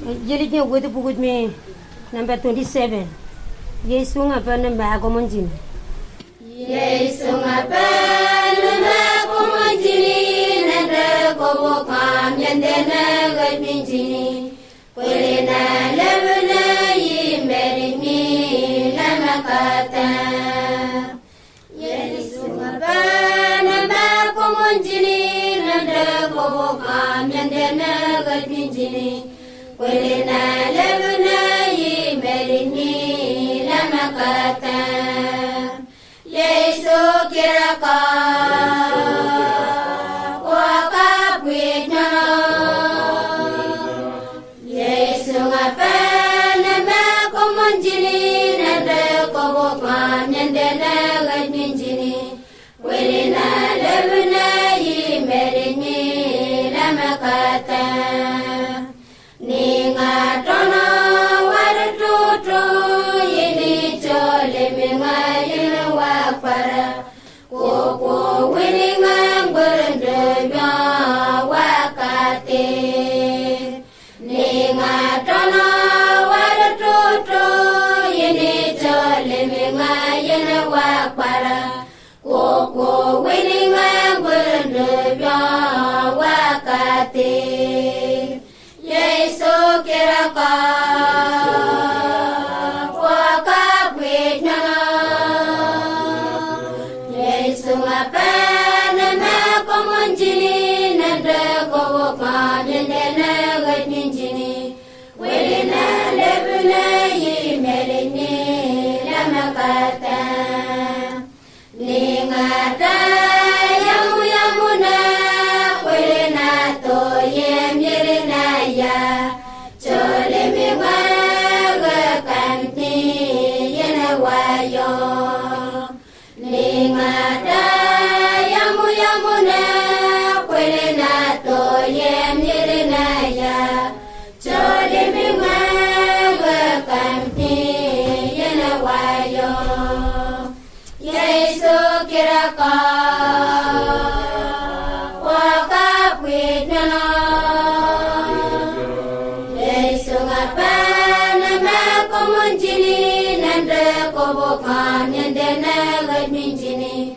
Yelige with me number 27. Yesu ngapana magomonjini. Yesu ngapana magomonjini nanda kobo kam yandena gajminjini. Kwelena levena yimberingi lamakata. Yesu ngapana magomonjini nanda kobo kam yandena gajminjini. Kwelena levena yimberingi lamakata. Yesu kiraka waka pwitana. Yesu ngapana makomonjini nanda koboka nyandena gajminjini. Kwelina levuna yimberingi lamakata. Ninga tono warututu yini chole minga yini wakpara. Koko wininga ngurundubya wakate. Ninga tono warututu yini chole minga yini wakpara. Koko wininga ngurundubya wakate. Yesu kiraka waka pwitana. Yesu ngapana makomonjini nanda koboka nyandena gajminjini. Welina levuna yimberingi lamakata. Ningata yamu yamuna welina toyem yerina ya. Chole miwaga kanti yena wayo. Ningata yamu yamuna welina toyem yerina ya. Chole miwaga kanti yena wayo. Yesu kiraka waka pwitana. Yesu ngapana makomonjini nanda koboka nyandena gajminjini.